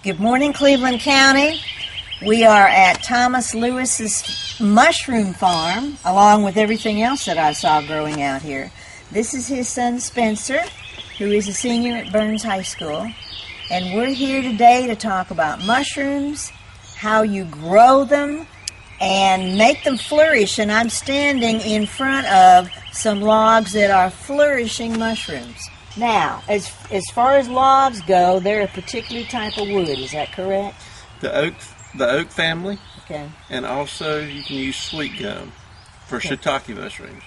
Good morning, Cleveland County. We are at Thomas Lewis's mushroom farm, along with everything else that I saw growing out here. This is his son Spencer, who is a senior at Burns High School. And we're here today to talk about mushrooms, how you grow them, and make them flourish. And I'm standing in front of some logs that are flourishing mushrooms. Now, as far as logs go, they're a particular type of wood. Is that correct? The oak family. Okay. And also you can use sweet gum for shiitake mushrooms.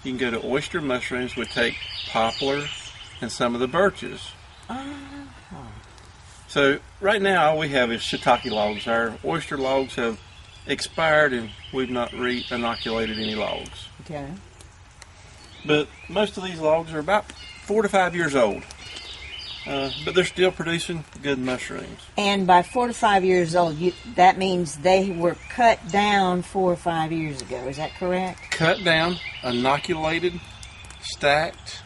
You can go to oyster mushrooms, which take poplar and some of the birches. So right now all we have is shiitake logs. Our oyster logs have expired and we've not re-inoculated any logs. Okay. But most of these logs are about 4 to 5 years old. But they're still producing good mushrooms. And by 4 to 5 years old, that means they were cut down 4 or 5 years ago. Is that correct? Cut down, inoculated, stacked,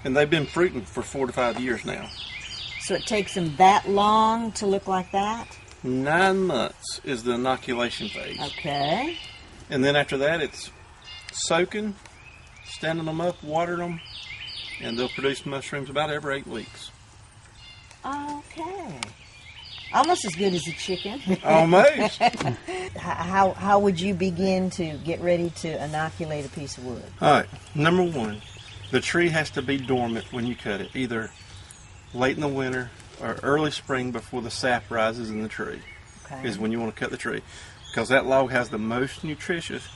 and they've been fruiting for 4 to 5 years now. So it takes them that long to look like that? 9 months is the inoculation phase. Okay. And then after that, it's soaking, standing them up, watering them, and they'll produce mushrooms about every 8 weeks. Okay. Almost as good as a chicken. Almost. How would you begin to get ready to inoculate a piece of wood? All right. Number 1, the tree has to be dormant when you cut it, either late in the winter or early spring before the sap rises in the tree. Okay. Is when you want to cut the tree, because that log has the most nutritious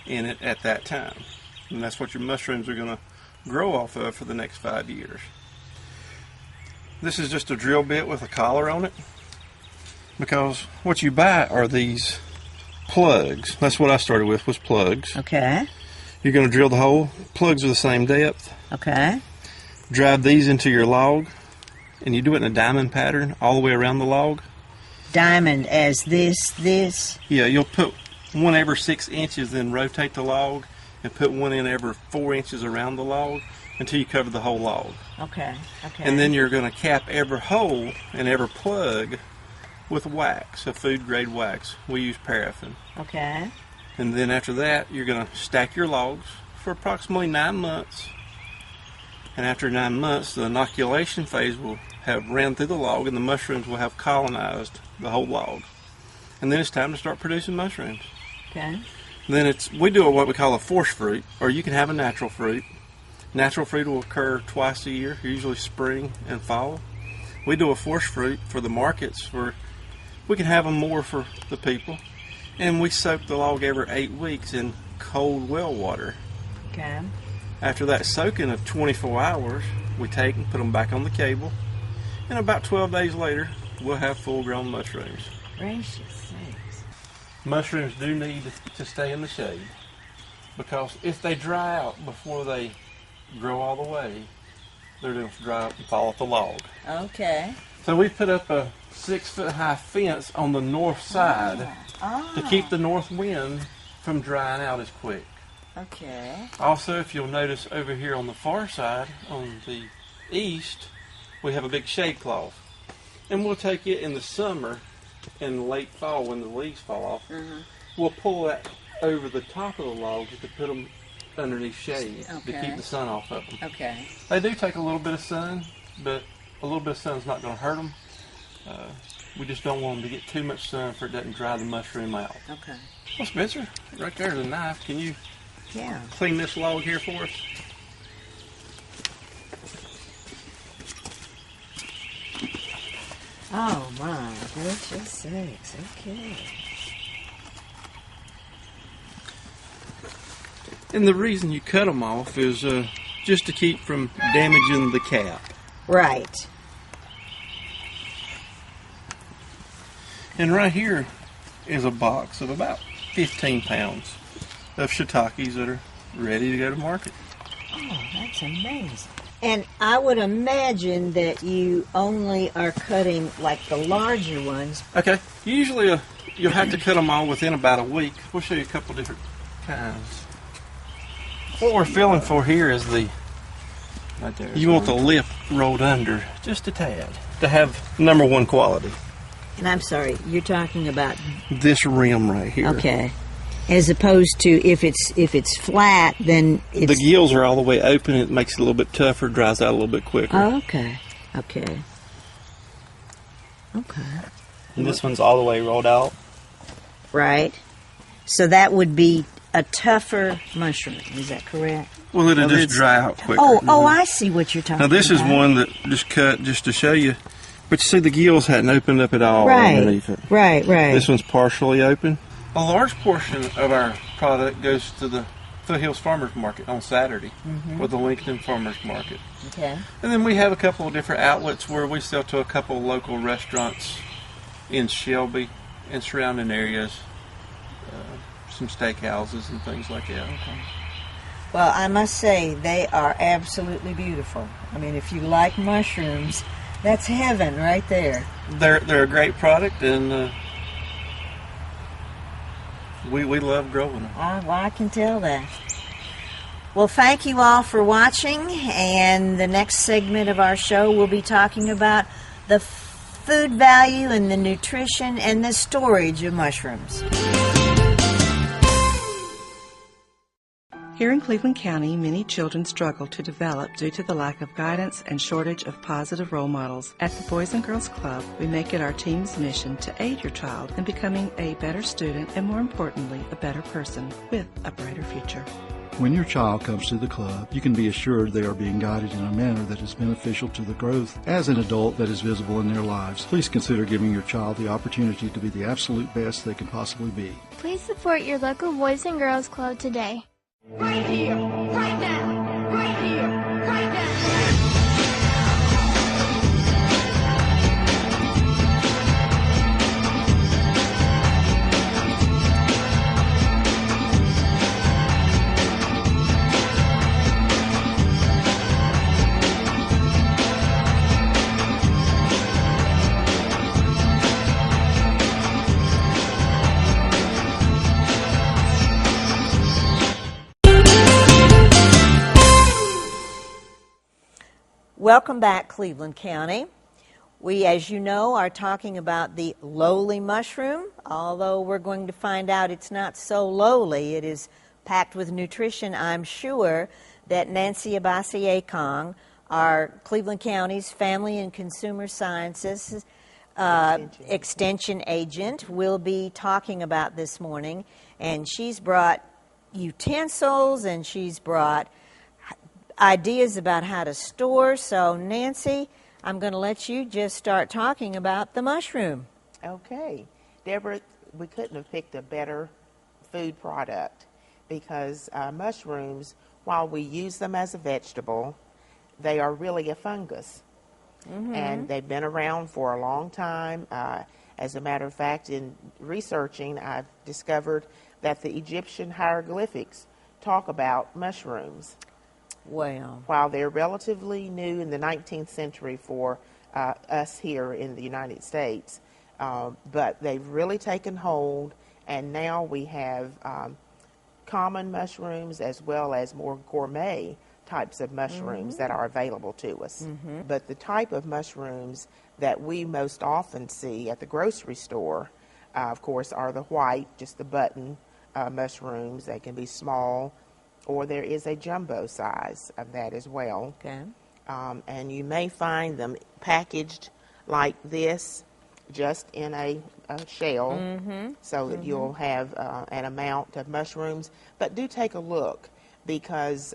in it at that time. And that's what your mushrooms are going to grow off of for the next 5 years. This is just a drill bit with a collar on it, because what you buy are these plugs. That's what I started with, was plugs. Okay. You're going to drill the hole. Plugs are the same depth. Okay. Drive these into your log, and you do it in a diamond pattern all the way around the log. Diamond as this? Yeah, you'll put one every 6 inches, then rotate the log and put one in every 4 inches around the log until you cover the whole log. Okay. Okay. And then you're going to cap every hole and every plug with wax, a food grade wax. We use paraffin. Okay. And then after that, you're going to stack your logs for approximately 9 months. And after 9 months, the inoculation phase will have ran through the log, and the mushrooms will have colonized the whole log. And then it's time to start producing mushrooms. Okay. Then we do what we call a force fruit, or you can have a natural fruit. Natural fruit will occur twice a year, usually spring and fall. We do a force fruit for the markets, where we can have them more for the people. And we soak the log every 8 weeks in cold well water. Okay. After that soaking of 24 hours, we take and put them back on the cable. And about 12 days later, we'll have full-grown mushrooms. Gracious sakes. Mushrooms do need to stay in the shade, because if they dry out before they grow all the way, they're going to dry up and fall off the log. Okay. So we put up a 6-foot-high fence on the north side to keep the north wind from drying out as quick. Okay. Also, if you'll notice over here on the far side, on the east, we have a big shade cloth. And we'll take it in the summer and late fall when the leaves fall off. We'll pull that over the top of the logs to put them underneath shade to keep the sun off of them. Okay. They do take a little bit of sun, but a little bit of sun is not going to hurt them. We just don't want them to get too much sun for it doesn't dry the mushroom out. Okay. Well, Spencer, right there's a knife. Can you clean this log here for us? Oh my gracious sakes. Okay. And the reason you cut them off is just to keep from damaging the cap. Right. And right here is a box of about 15 pounds of shiitakes that are ready to go to market. Oh, that's amazing. And I would imagine that you only are cutting like the larger ones. Okay. Usually you'll have to cut them all within about a week. We'll show you a couple different kinds. What we're feeling for here is the, Right there. you want the lip rolled under just a tad. to have #1 quality. And I'm sorry, you're talking about This rim right here. okay, as opposed to if it's flat, then it's The gills are all the way open. It makes it a little bit tougher, dries out a little bit quicker. Oh, okay. And this one's all the way rolled out. Right. So that would be a tougher mushroom. Is that correct? Well, it'll just dry out quicker. Oh, I see what you're talking Now this about. is one that just cut just to show you. But you see the gills hadn't opened up at all underneath it. Right. This one's partially open. A large portion of our product goes to the Foothills Farmers Market on Saturday, or the Lincoln Farmers Market. Okay. And then we have a couple of different outlets where we sell to a couple of local restaurants in Shelby and surrounding areas, some steakhouses and things like that. Okay. Well, I must say they are absolutely beautiful. I mean, if you like mushrooms, that's heaven right there. They're a great product, and we love growing them. I can tell that. Well, thank you all for watching, and the next segment of our show we'll be talking about the food value and the nutrition and the storage of mushrooms. Here in Cleveland County, many children struggle to develop due to the lack of guidance and shortage of positive role models. At the Boys and Girls Club, we make it our team's mission to aid your child in becoming a better student and, more importantly, a better person with a brighter future. When your child comes to the club, you can be assured they are being guided in a manner that is beneficial to the growth as an adult that is visible in their lives. Please consider giving your child the opportunity to be the absolute best they can possibly be. Please support your local Boys and Girls Club today. Right here, right now, right here, right now. Welcome back, Cleveland County. We, as you know, are talking about the lowly mushroom, although we're going to find out it's not so lowly. It is packed with nutrition. I'm sure that Nancy Abasi-Akong, our Cleveland County's Family and Consumer Sciences extension agent, will be talking about this morning. And she's brought utensils and she's brought ideas about how to store. So, Nancy, I'm going to let you just start talking about the mushroom. Okay. Deborah, we couldn't have picked a better food product because mushrooms, while we use them as a vegetable, they are really a fungus. And they've been around for a long time. As a matter of fact, in researching, I've discovered that the Egyptian hieroglyphics talk about mushrooms. Well, While they're relatively new in the 19th century for us here in the United States, but they've really taken hold, and now we have common mushrooms as well as more gourmet types of mushrooms that are available to us. But the type of mushrooms that we most often see at the grocery store, of course, are the white, just the button mushrooms. They can be small, or there is a jumbo size of that as well. okay. And you may find them packaged like this, just in a shell, so that you'll have an amount of mushrooms. But do take a look, because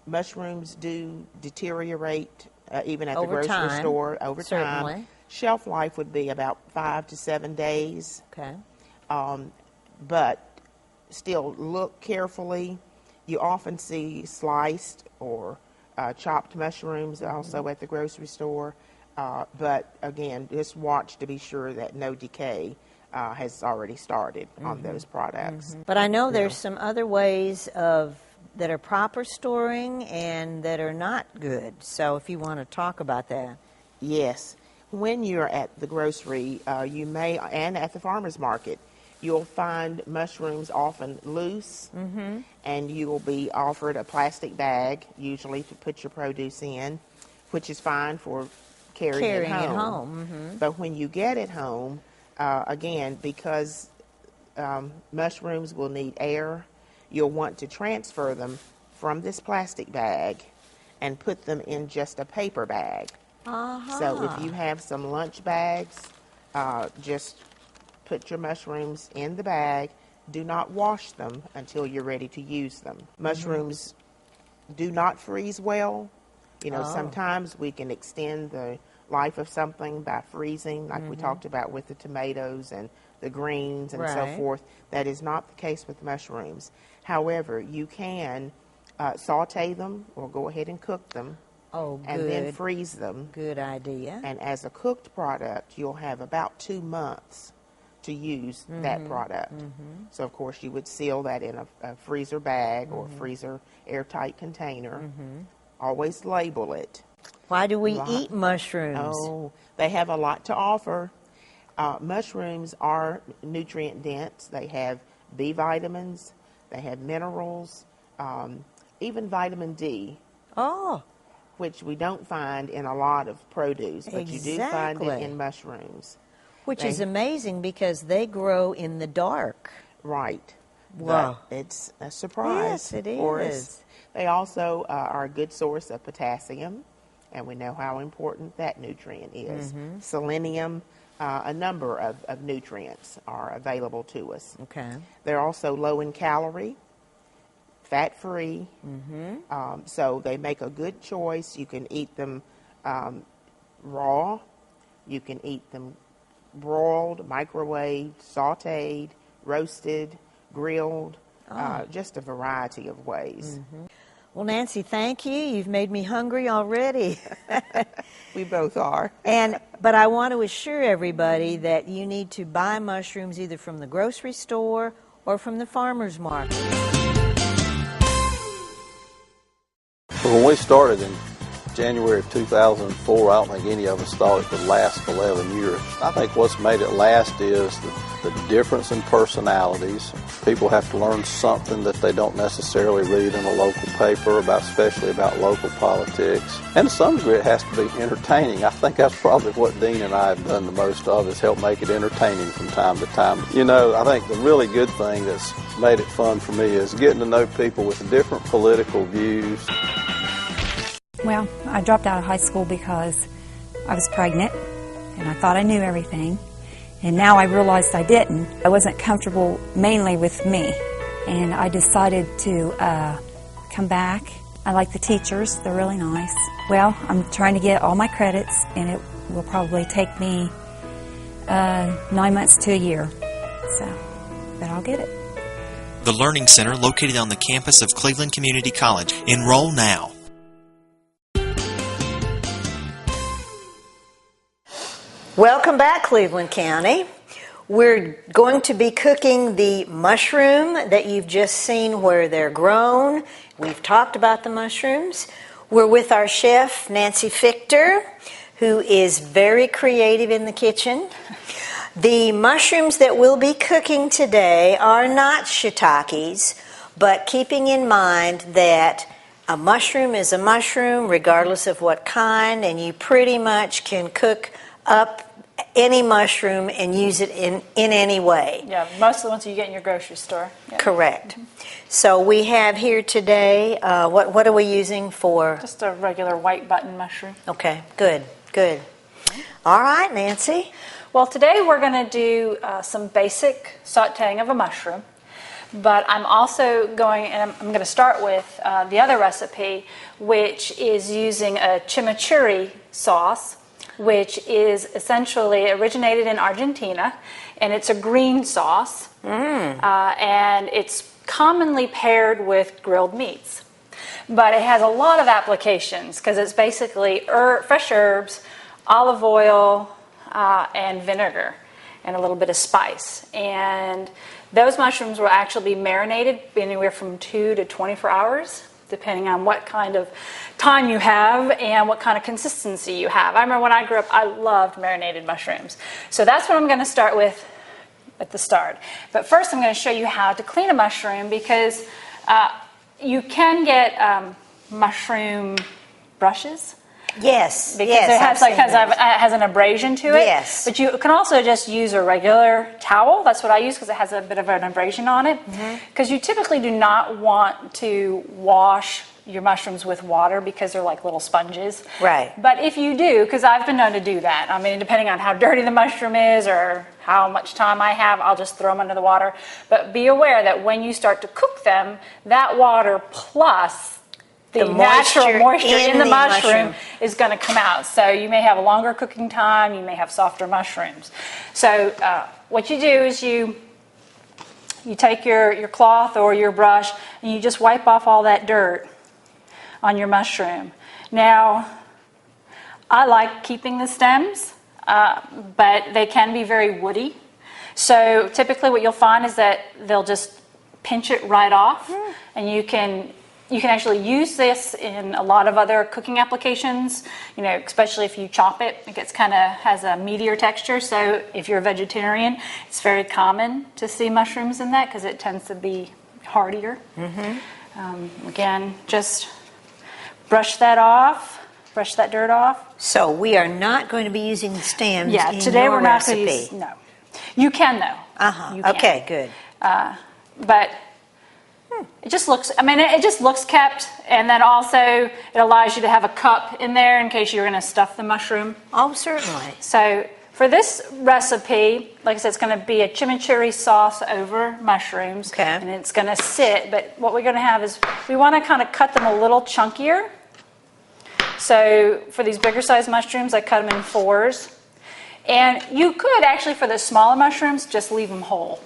mushrooms do deteriorate even at Over the grocery time, store over certainly. time. Shelf life would be about 5 to 7 days. Okay. But still look carefully. You often see sliced or chopped mushrooms also at the grocery store. But again, just watch to be sure that no decay has already started on those products. But I know there's some other ways that are proper storing and that are not good. So if you want to talk about that. Yes. When you're at the grocery, you may, and at the farmer's market, you'll find mushrooms often loose, and you will be offered a plastic bag, usually to put your produce in, which is fine for carrying it home. Mm-hmm. But when you get it home, again, because mushrooms will need air, you'll want to transfer them from this plastic bag and put them in just a paper bag. So if you have some lunch bags, just put your mushrooms in the bag. Do not wash them until you're ready to use them. Mushrooms do not freeze well. You know, sometimes we can extend the life of something by freezing, like we talked about with the tomatoes and the greens and so forth. That is not the case with mushrooms. However, you can saute them or go ahead and cook them. Oh, good. And then freeze them. Good idea. And as a cooked product, you'll have about 2 months to use that product. So, of course, you would seal that in a freezer bag or freezer airtight container. Always label it. Why do we eat mushrooms? Oh, they have a lot to offer. Mushrooms are nutrient dense. They have B vitamins, they have minerals, even vitamin D. Oh. Which we don't find in a lot of produce, but you do find it in mushrooms. Which is amazing because they grow in the dark. Right. Wow. But it's a surprise. Yes, it for is. us. They also are a good source of potassium, and we know how important that nutrient is. Selenium, a number of nutrients are available to us. Okay. They're also low in calorie, fat-free, so they make a good choice. You can eat them raw. You can eat them broiled, microwaved, sautéed, roasted, grilled, just a variety of ways. Well, Nancy, thank you. You've made me hungry already. We both are. But I want to assure everybody that you need to buy mushrooms either from the grocery store or from the farmer's market. When we started in January of 2004, I don't think any of us thought it would last 11 years. I think what's made it last is the difference in personalities. People have to learn something that they don't necessarily read in a local paper, especially about local politics. And to some degree, it has to be entertaining. I think that's probably what Dean and I have done the most of, is help make it entertaining from time to time. You know, I think the really good thing that's made it fun for me is getting to know people with different political views. Well, I dropped out of high school because I was pregnant and I thought I knew everything. And now I realized I didn't. I wasn't comfortable mainly with me. And I decided to come back. I like the teachers. They're really nice. Well, I'm trying to get all my credits, and it will probably take me 9 months to a year. But I'll get it. The Learning Center, located on the campus of Cleveland Community College. Enroll now. Welcome back, Cleveland County. We're going to be cooking the mushroom that you've just seen where they're grown. We've talked about the mushrooms. We're with our chef, Nancy Fichter, who is very creative in the kitchen. The mushrooms that we'll be cooking today are not shiitakes, but keeping in mind that a mushroom is a mushroom regardless of what kind, and you pretty much can cook up any mushroom and use it in any way. Yeah, most of the ones you get in your grocery store. Yeah. Correct. So we have here today, what are we using for? Just a regular white button mushroom. Okay, good. All right, Nancy. Well, today we're going to do some basic sauteing of a mushroom. But I'm also I'm going to start with the other recipe, which is using a chimichurri sauce, which is essentially originated in Argentina, and it's a green sauce, and it's commonly paired with grilled meats. But it has a lot of applications because it's basically fresh herbs, olive oil, and vinegar, and a little bit of spice. And those mushrooms will actually be marinated anywhere from 2 to 24 hours, depending on what kind of time you have and what kind of consistency you have. I remember when I grew up, I loved marinated mushrooms. So that's what I'm going to start with at the start. But first I'm going to show you how to clean a mushroom, because you can get mushroom brushes, Yes, because yes, it has I've seen those. has an abrasion to it. Yes. But you can also just use a regular towel. That's what I use because it has a bit of an abrasion on it. Because you typically do not want to wash your mushrooms with water because they're like little sponges. Right. But if you do, because I've been known to do that, I mean, depending on how dirty the mushroom is or how much time I have, I'll just throw them under the water. But be aware that when you start to cook them, that water plus the natural moisture in the mushroom is going to come out. So you may have a longer cooking time, you may have softer mushrooms. So what you do is you take your cloth or your brush and you just wipe off all that dirt on your mushroom. Now, I like keeping the stems, but they can be very woody. So typically what you'll find is that they'll just pinch it right off, and you can actually use this in a lot of other cooking applications, you know, especially if you chop it. It gets has a meatier texture. So if you're a vegetarian, it's very common to see mushrooms in that because it tends to be heartier. Again, just brush that off, brush that dirt off. So we are not going to be using the stems in today your we're not recipe. going to use, no. You can though. You can. Okay, good. But it just looks, I mean, it just looks kept, and then also it allows you to have a cup in there in case you're going to stuff the mushroom. Oh, certainly. So for this recipe, like I said, it's going to be a chimichurri sauce over mushrooms. Okay. And it's going to sit, but what we're going to have is we want to kind of cut them a little chunkier. So for these bigger sized mushrooms, I cut them in 4s. And you could actually, for the smaller mushrooms, just leave them whole.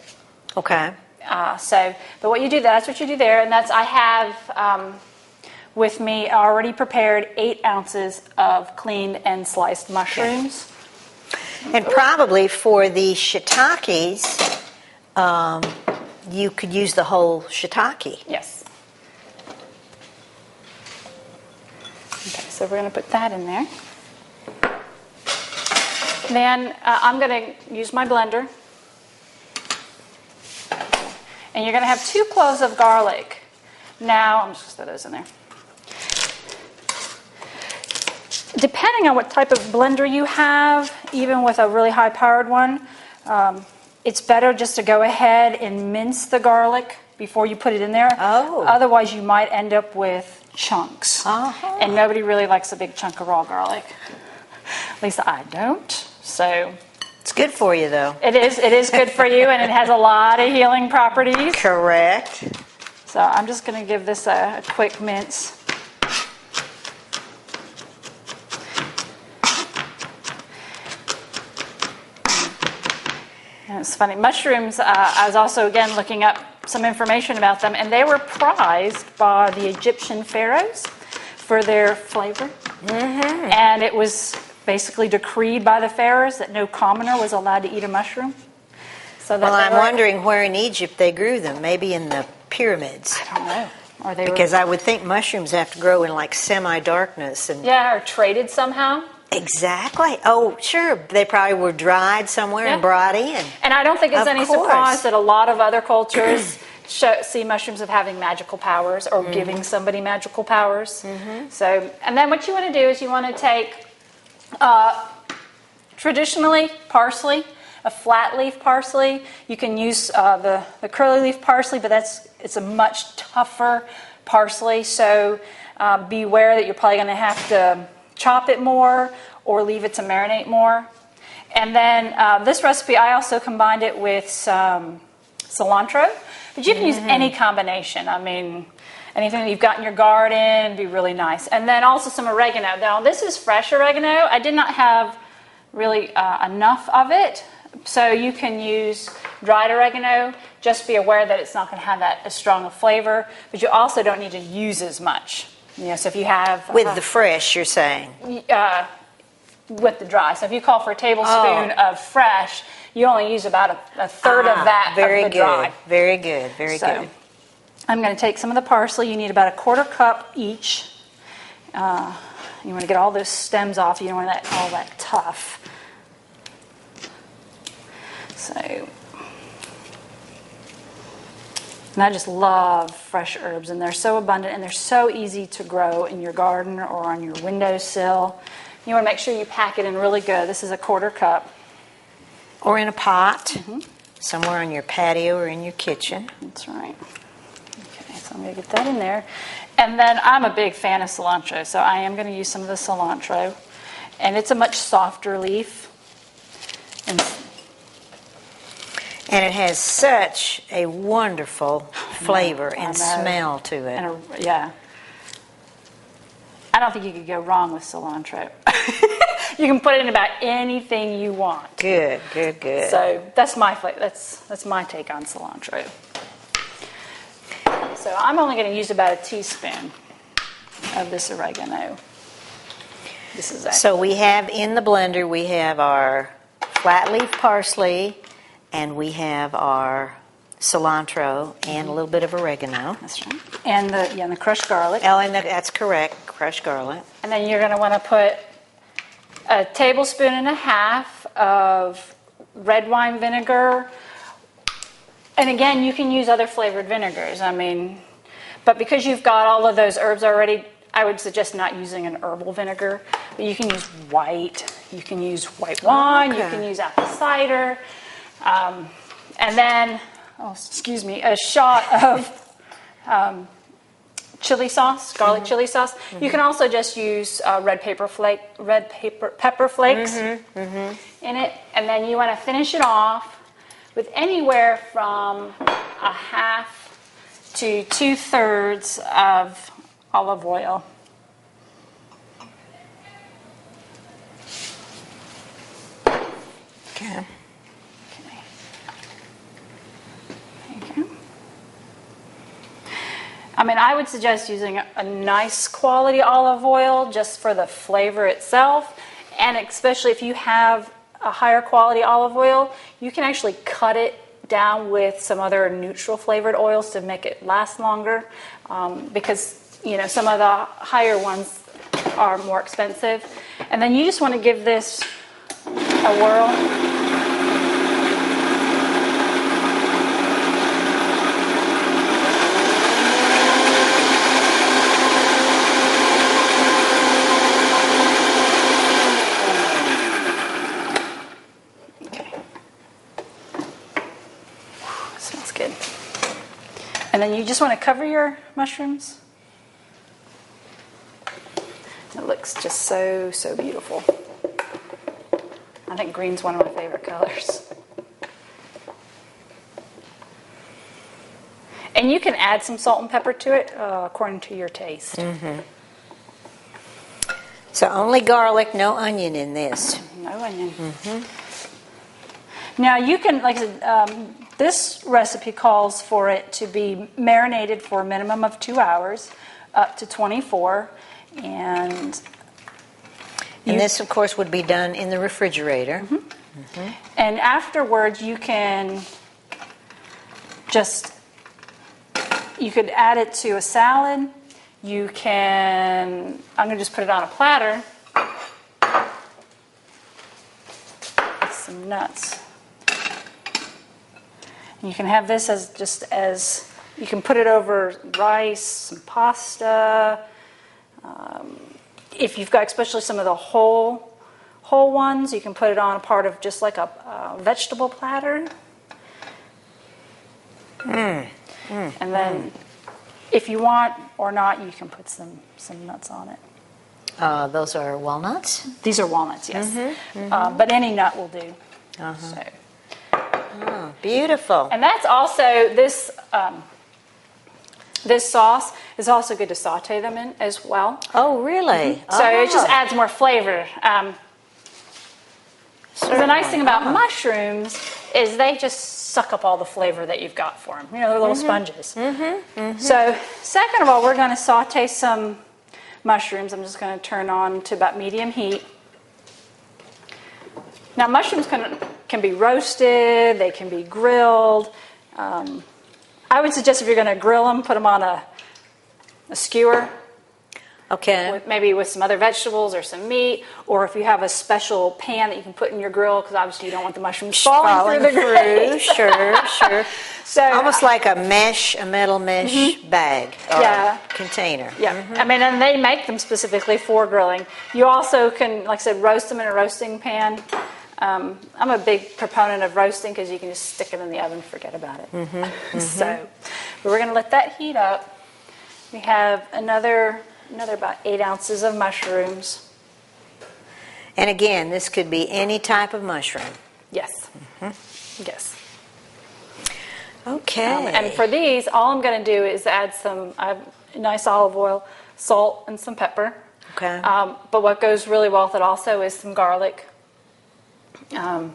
Okay. But what you do, that's what you do there, and I have with me already prepared 8 ounces of cleaned and sliced mushrooms. And probably for the shiitakes, you could use the whole shiitake. Yes. Okay, so we're going to put that in there. Then I'm going to use my blender. And you're going to have 2 cloves of garlic. Now, I'm just going to throw those in there. Depending on what type of blender you have, even with a really high-powered one, it's better just to go ahead and mince the garlic before you put it in there. Oh. Otherwise, you might end up with chunks. And nobody really likes a big chunk of raw garlic. At least I don't. So it's good for you, though. It is good for you, and it has a lot of healing properties. Correct. So I'm just going to give this a quick mince. And it's funny. Mushrooms, I was also, again, looking up some information about them, and they were prized by the Egyptian pharaohs for their flavor. And it was basically decreed by the pharaohs that no commoner was allowed to eat a mushroom. So that I'm wondering where in Egypt they grew them. Maybe in the pyramids. I don't know. Because I would think mushrooms have to grow in like semi-darkness. Or traded somehow. Exactly. Oh, sure. They probably were dried somewhere and brought in. And I don't think it's any surprise that a lot of other cultures see mushrooms as having magical powers or giving somebody magical powers. So, and then what you want to do is you want to take traditionally parsley, a flat leaf parsley. You can use the curly leaf parsley, but it's a much tougher parsley. So beware that you're probably going to have to chop it more or leave it to marinate more. And then this recipe, I also combined it with some cilantro, but you can use any combination. I mean, anything that you've got in your garden would be really nice. And then also some oregano. Now, this is fresh oregano. I did not have really enough of it, so you can use dried oregano. Just be aware that it's not going to have as strong a flavor, but you also don't need to use as much. So if you have... With the fresh, you're saying? With the dry. So if you call for a tablespoon of fresh, you only use about a third of that very of the dry. Very good. Very good. I'm going to take some of the parsley. You need about 1/4 cup each. You want to get all those stems off. You don't want all that tough. So And I just love fresh herbs, and they're so abundant, and they're so easy to grow in your garden or on your windowsill. You want to make sure you pack it in really good. This is a 1/4 cup. Or in a pot, somewhere on your patio or in your kitchen. That's right. Okay, so I'm going to get that in there. And then I'm a big fan of cilantro, so I am going to use some of the cilantro. And it's a much softer leaf. And it has such a wonderful flavor and smell to it. And yeah. I don't think you could go wrong with cilantro. You can put it in about anything you want. Good, good, good. So that's my that's my take on cilantro. So I'm only going to use about a teaspoon of this oregano. This is so we have in the blender, we have our flat leaf parsley, and we have our cilantro and a little bit of oregano. That's right. And the crushed garlic. Oh, and that's correct, crushed garlic. And then you're going to want to put a tablespoon and a half of red wine vinegar. And again, you can use other flavored vinegars. I mean, but because you've got all of those herbs already, I would suggest not using an herbal vinegar. But you can use white. You can use white wine. Okay. You can use apple cider. And then, a shot of chili sauce, garlic chili sauce. You can also just use red pepper flakes in it. And then you want to finish it off with anywhere from a half to 2/3 of olive oil. Okay. I mean, I would suggest using a nice quality olive oil just for the flavor itself, and especially if you have a higher quality olive oil, you can actually cut it down with some other neutral flavored oils to make it last longer, because some of the higher ones are more expensive. And then you just want to give this a whirl. And then you just want to cover your mushrooms. It looks just so, so beautiful. I think green's one of my favorite colors. And you can add some salt and pepper to it according to your taste. So only garlic, no onion in this. No onion. Now you can, like I said, this recipe calls for it to be marinated for a minimum of 2 hours, up to 24, and this, of course, would be done in the refrigerator. And afterwards, you can you could add it to a salad. You can, I'm going to just put it on a platter with some nuts. You can have this as you can put it over rice, some pasta. If you've got especially some of the whole ones, you can put it on a part of just like a vegetable platter. And then if you want or not, you can put some nuts on it. Those are walnuts? These are walnuts, yes. But any nut will do. So. Oh, beautiful. And that's also, this sauce is also good to saute them in as well. Oh, really? So it just adds more flavor. The nice thing about mushrooms is they just suck up all the flavor that you've got for them. They're little sponges. So second of all, we're going to saute some mushrooms. I'm just going to turn on to about medium heat. Now, mushrooms can be roasted, they can be grilled. I would suggest if you're going to grill them, put them on a skewer. Okay. Maybe with some other vegetables or some meat, or if you have a special pan that you can put in your grill, because obviously you don't want the mushrooms falling through the grill. Sure. So almost like a metal mesh bag or container. Yeah, I mean, and they make them specifically for grilling. You also can, like I said, roast them in a roasting pan. I'm a big proponent of roasting because you can just stick it in the oven and forget about it. So, but we're going to let that heat up. We have another about 8 ounces of mushrooms. And again, this could be any type of mushroom. Yes. Yes. Okay. And for these, all I'm going to do is add some nice olive oil, salt, and some pepper. Okay. But what goes really well with it also is some garlic. You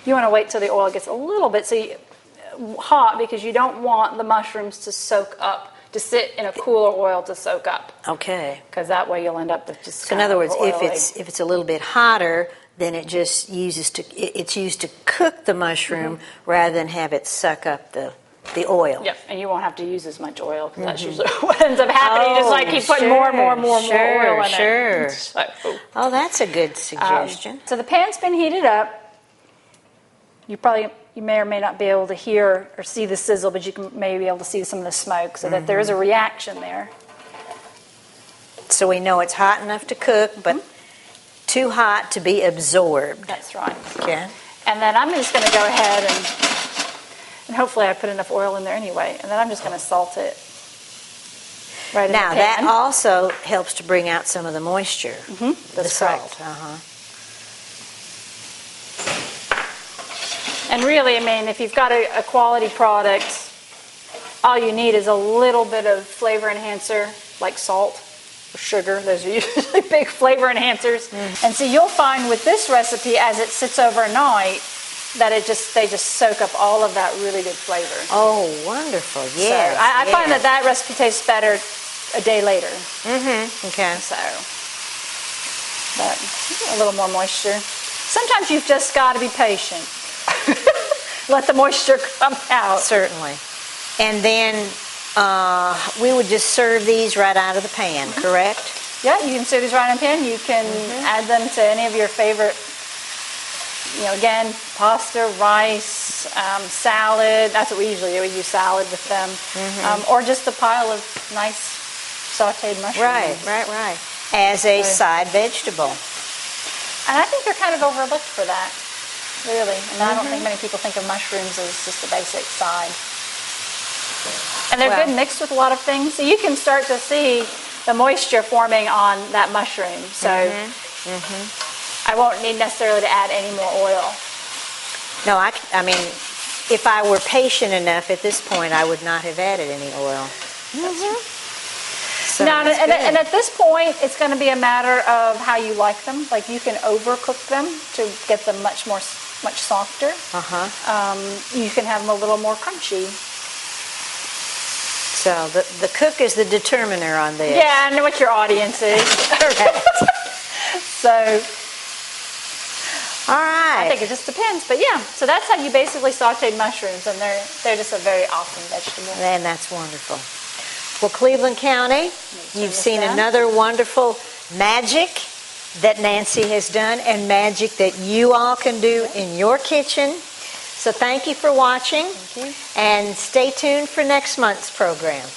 want to wait till the oil gets a little bit hot, because you don't want the mushrooms to soak up, to sit in a cooler oil to soak up. Okay. Because that way you'll end up with just. So in other words, if it's a little bit hotter, then it just it's used to cook the mushroom rather than have it suck up the oil. Yep, and you won't have to use as much oil, because that's usually what ends up happening. You just keep putting more and more oil in it. So, that's a good suggestion. So the pan's been heated up. You may or may not be able to hear or see the sizzle, but you may be able to see some of the smoke, so that there is a reaction there. So we know it's hot enough to cook, but too hot to be absorbed. That's right. Okay. And then I'm just going to go ahead and hopefully I put enough oil in there anyway, and then I'm just going to salt it right in the pan. Now that also helps to bring out some of the moisture. The salt. And really, I mean, if you've got a quality product, all you need is a little bit of flavor enhancer, like salt or sugar. Those are usually big flavor enhancers. And so you'll find with this recipe, as it sits overnight, that they just soak up all of that really good flavor. Oh, wonderful! Yes. So I find that recipe tastes better a day later. Okay. So, but a little more moisture. Sometimes you've just got to be patient. Let the moisture come out. Certainly. And then we would just serve these right out of the pan, correct? Yeah, you can serve these right in the pan. You can add them to any of your favorite, again, pasta, rice, salad. That's what we usually do. We do salad with them. Or just a pile of nice sauteed mushrooms. Right. As a side vegetable. And I think they're kind of overlooked for that. Really, and I don't think many people think of mushrooms as just a basic side. And they're good mixed with a lot of things. So you can start to see the moisture forming on that mushroom. So I won't need necessarily to add any more oil. No, I mean, if I were patient enough at this point, I would not have added any oil. So now, and at this point, it's going to be a matter of how you like them. Like, you can overcook them to get them much softer. You can have them a little more crunchy. So the cook is the determiner on this. Yeah, I know what your audience is. So, all right. I think it just depends. But yeah, so that's how you basically sauteed mushrooms, and they're just a very awesome vegetable. And that's wonderful. Well, Cleveland County, you've seen another wonderful magic that Nancy has done, and magic that you all can do in your kitchen. So thank you for watching, and stay tuned for next month's program.